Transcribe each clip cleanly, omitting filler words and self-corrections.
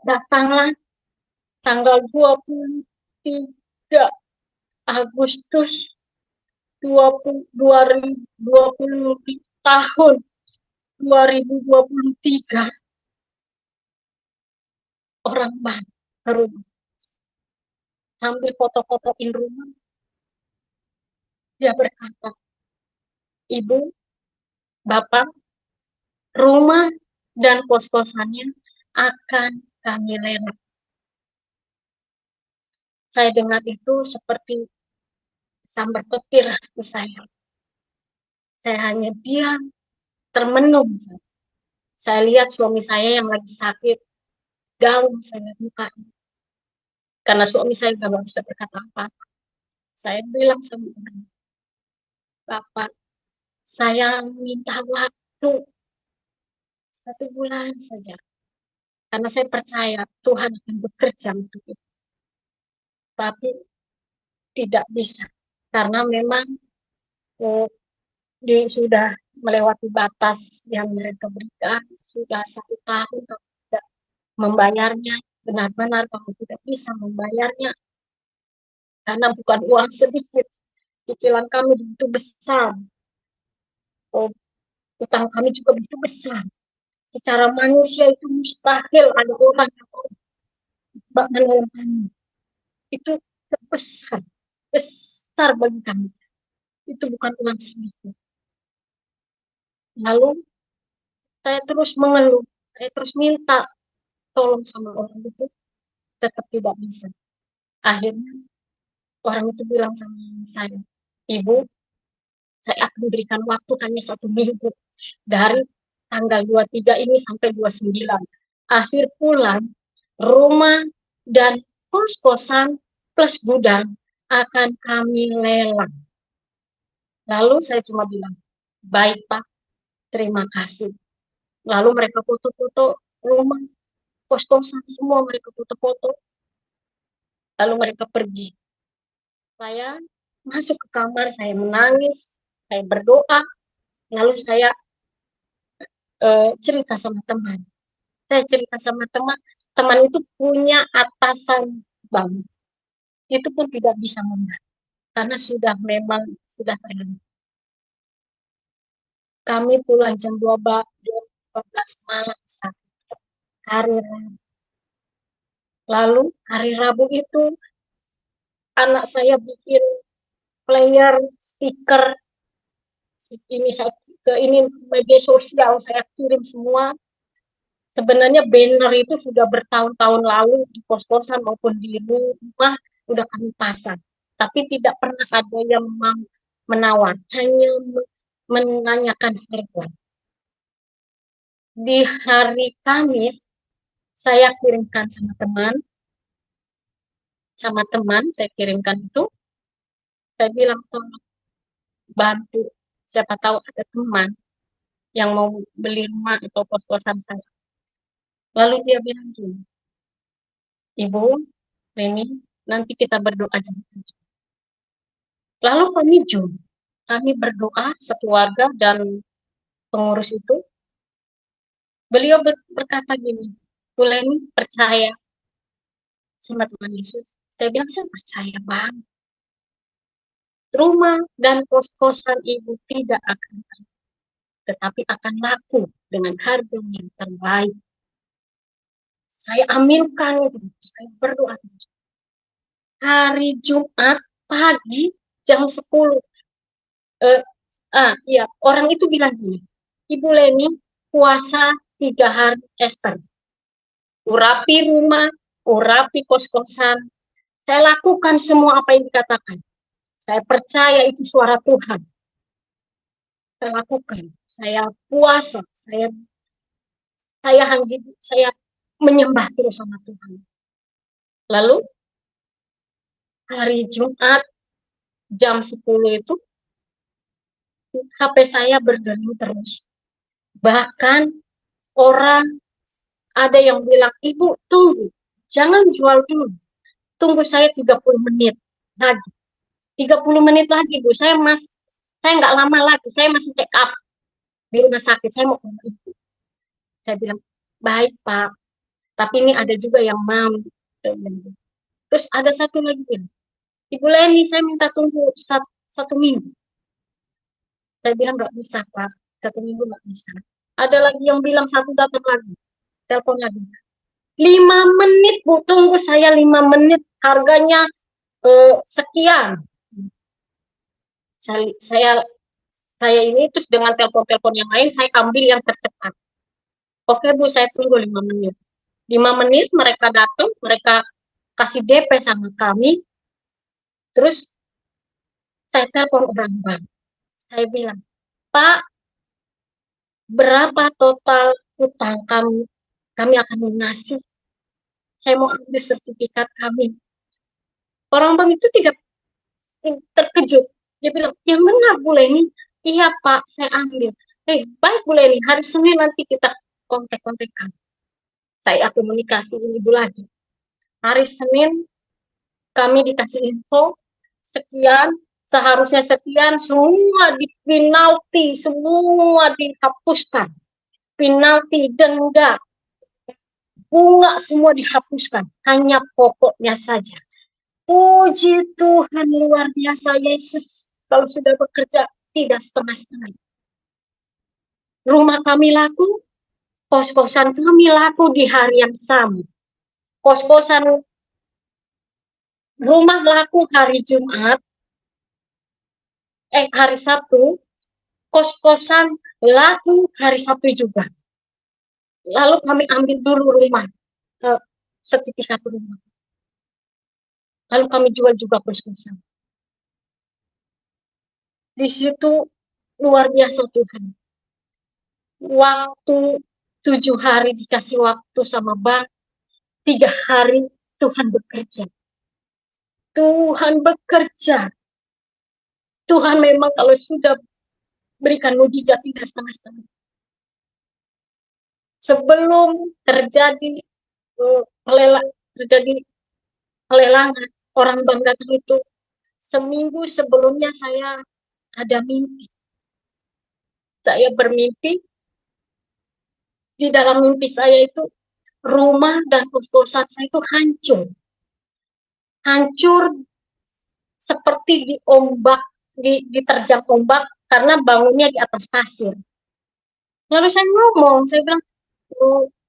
Datanglah tanggal 23 Agustus 2020 tahun 2023, orang banyak ke rumah, ambil foto-fotoin rumah. Dia berkata, ibu, bapak, rumah dan kos-kosannya akan kami lelang. Saya dengar itu seperti sambar petir hati saya. Saya hanya diam, termenung. Saya lihat suami saya yang lagi sakit, gaung saya lihat mukanya. Karena suami saya juga nggak bisa berkata apa-apa. Saya bilang sama orang, Bapak, saya minta waktu 1 bulan saja. Karena saya percaya Tuhan akan bekerja untuk itu. Tapi tidak bisa. Karena memang eh, sudah melewati batas yang mereka berikan. Sudah 1 tahun tidak membayarnya. Benar-benar kamu tidak bisa membayarnya. Karena bukan uang sedikit. Cicilan kami begitu besar. Oh, utang kami juga begitu besar. Secara manusia itu mustahil ada orang yang mau menolong kami. Itu terbesar, besar bagi kami. Itu bukan uang sedikit. Lalu saya terus mengeluh, saya terus minta tolong sama orang itu, tetap tidak bisa. Akhirnya orang itu bilang sama saya, Ibu, saya akan berikan waktu hanya 1 minggu. Dari tanggal 23 ini sampai 29. Akhir bulan, rumah dan kos-kosan plus gudang akan kami lelang. Lalu saya cuma bilang, baik Pak, terima kasih. Lalu mereka foto-foto rumah, kos-kosan semua mereka foto-foto. Lalu mereka pergi. Saya masuk ke kamar, saya menangis, saya berdoa. Lalu saya cerita sama teman. Saya cerita sama teman. Teman itu punya atasan bank. Itu pun tidak bisa membantu. Karena sudah memang sudah terlalu. Kami pulang jam 12 malam saat hari Rabu. Lalu hari Rabu itu anak saya bikin player, stiker, ini saya ke ini media sosial saya kirim semua. Sebenarnya banner itu sudah bertahun-tahun lalu di kos-kosan maupun di rumah sudah kami pasang, tapi tidak pernah ada yang menawar, hanya menanyakan harga. Di hari Kamis saya kirimkan sama teman saya kirimkan itu, saya bilang tolong bantu, siapa tahu ada teman yang mau beli rumah atau kos-kosan saya. Lalu dia bilang gini, Ibu, Reni, nanti kita berdoa jam 7. Lalu kami berdoa sekeluarga dan pengurus itu. Beliau berkata gini, Bu Leni percaya sama Tuhan Yesus. Saya bilang, saya percaya banget. Rumah dan kos-kosan ibu tidak akan laku, tetapi akan laku dengan harga yang terbaik. Saya aminkan itu, saya berdoa. Hari Jumat pagi jam 10. Ya, orang itu bilang gini, Ibu Leni puasa 3 hari Esther. Urapi rumah, urapi kos-kosan. Saya lakukan semua apa yang dikatakan. Saya percaya itu suara Tuhan. Saya lakukan. Saya puasa. Saya menyembah terus sama Tuhan. Lalu hari Jumat jam 10 itu HP saya berdering terus. Bahkan orang ada yang bilang, Ibu tunggu, jangan jual dulu. Tunggu saya 30 menit lagi. 30 menit lagi, Bu. Saya nggak lama lagi. Saya masih check up di rumah sakit. Saya mau ke rumah Ibu. Saya bilang, baik Pak. Tapi ini ada juga yang mau. Terus ada satu lagi bilang, Ibu Leni, saya minta tunggu satu minggu. Saya bilang nggak bisa, Pak. 1 minggu nggak bisa. Ada lagi yang bilang satu datang lagi. Telepon lagi. 5 menit, Bu. Tunggu saya 5 menit. Harganya sekian. Saya ini terus dengan telepon-telepon yang lain, saya ambil yang tercepat. Oke, Bu, saya tunggu 5 menit. 5 menit mereka datang, mereka kasih DP sama kami. Terus saya telepon orang bank. Saya bilang, Pak, berapa total utang kami? Kami akan lunasi. Saya mau ambil sertifikat kami. Orang bank itu tidak terkejut. Dia bilang, yang benar Bu Leni. Iya Pak, saya ambil. Baik Bu Leni, hari Senin nanti kita kontak-kontakan. Saya komunikasi ini Ibu lagi. Hari Senin kami dikasih info, sekian, seharusnya sekian, semua penalti, semua dihapuskan. Penalti, denda, bunga semua dihapuskan. Hanya pokoknya saja. Puji Tuhan, luar biasa Yesus. Kalau sudah bekerja, tidak setengah-setengah. Rumah kami laku, kos-kosan kami laku di hari yang sama. Kos-kosan rumah laku hari Jumat, hari Sabtu, kos-kosan laku hari Sabtu juga. Lalu kami ambil dulu rumah, sertifikat rumah. Lalu kami jual juga kos-kosan. Di situ luar biasa Tuhan. Waktu 7 hari dikasih waktu sama bank, 3 hari Tuhan bekerja. Tuhan bekerja. Tuhan memang kalau sudah berikan mujizat tidak setengah-setengah. Sebelum terjadi pelelangan, orang bank datang itu, seminggu sebelumnya saya ada mimpi. Saya bermimpi, di dalam mimpi saya itu rumah dan kos-kosan saya itu hancur. Hancur seperti diterjang ombak karena bangunnya di atas pasir. Lalu saya ngomong, saya bilang,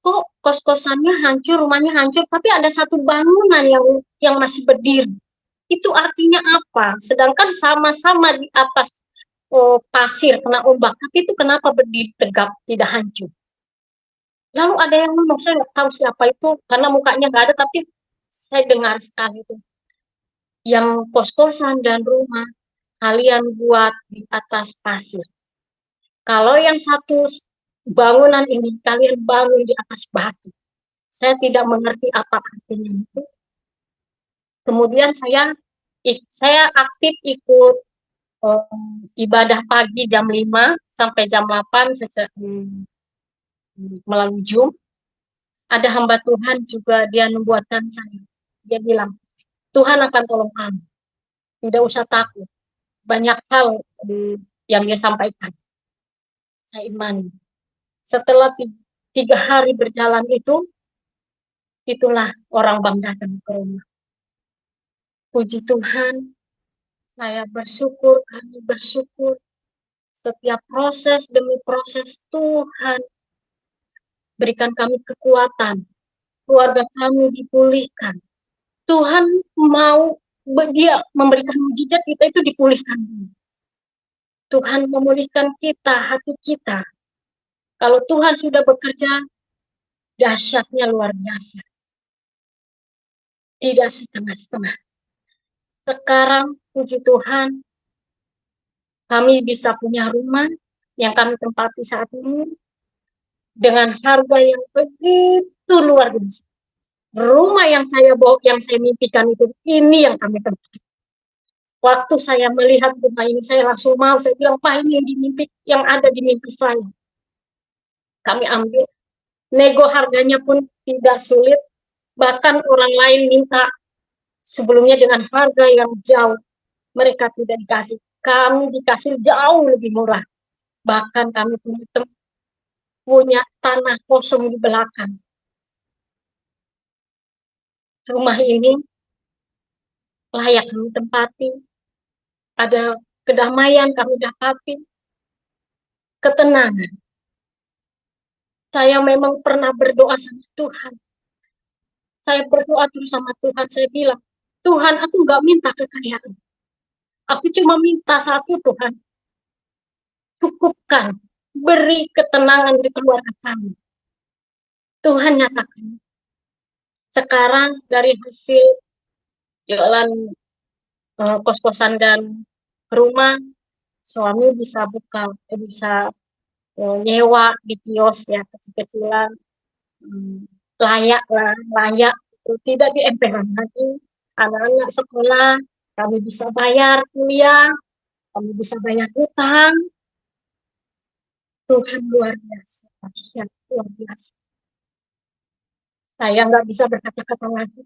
kok kos-kosannya hancur, rumahnya hancur, tapi ada satu bangunan yang masih berdiri. Itu artinya apa? Sedangkan sama-sama di atas pasir kena ombak, tapi itu kenapa berdiri tegap, tidak hancur? Lalu ada yang ngomong, saya nggak tahu siapa itu, karena mukanya nggak ada, tapi saya dengar sekali itu. Yang kos-kosan dan rumah, kalian buat di atas pasir. Kalau yang satu bangunan ini, kalian bangun di atas batu. Saya tidak mengerti apa artinya itu. Kemudian saya aktif ikut ibadah pagi jam 5 sampai jam 8 melalui Zoom. Ada hamba Tuhan juga, dia membuatkan saya. Dia bilang, Tuhan akan tolong kamu. Tidak usah takut. Banyak hal yang dia sampaikan. Saya imani. Setelah 3 hari berjalan itu, itulah orang Bang datang ke rumah. Puji Tuhan, saya bersyukur, kami bersyukur. Setiap proses demi proses Tuhan berikan kami kekuatan. Keluarga kami dipulihkan. Tuhan mau dia memberikan mujizat, kita itu dipulihkan. Tuhan memulihkan kita, hati kita. Kalau Tuhan sudah bekerja, dahsyatnya luar biasa. Tidak setengah-setengah. Sekarang, puji Tuhan, kami bisa punya rumah yang kami tempati saat ini dengan harga yang begitu luar biasa. Rumah yang saya mimpikan itu, ini yang kami tempati. Waktu saya melihat rumah ini, saya langsung mau, saya bilang, Pak, ini yang ada di mimpi saya. Kami ambil, nego harganya pun tidak sulit, bahkan orang lain minta sebelumnya dengan harga yang jauh, mereka tidak dikasih. Kami dikasih jauh lebih murah. Bahkan kami punya tanah kosong di belakang. rumah ini layak kami tempati, ada kedamaian kami dapati, ketenangan. Saya memang pernah berdoa sama Tuhan. Saya berdoa terus sama Tuhan. Saya bilang, Tuhan, aku nggak minta kekayaan. Aku cuma minta satu, Tuhan. Cukupkan. Beri ketenangan di keluarga kami. Tuhan nyatakan. Sekarang dari hasil jualan kos-kosan dan rumah, suami bisa buka, bisa nyewa di kios ya kecil-kecilan. Hmm, layak lah, layak. Tidak di emperan lagi. Anak-anak sekolah, kami bisa bayar kuliah, kami bisa bayar utang. Tuhan luar biasa, dahsyat, luar biasa. Saya nggak bisa berkata-kata lagi.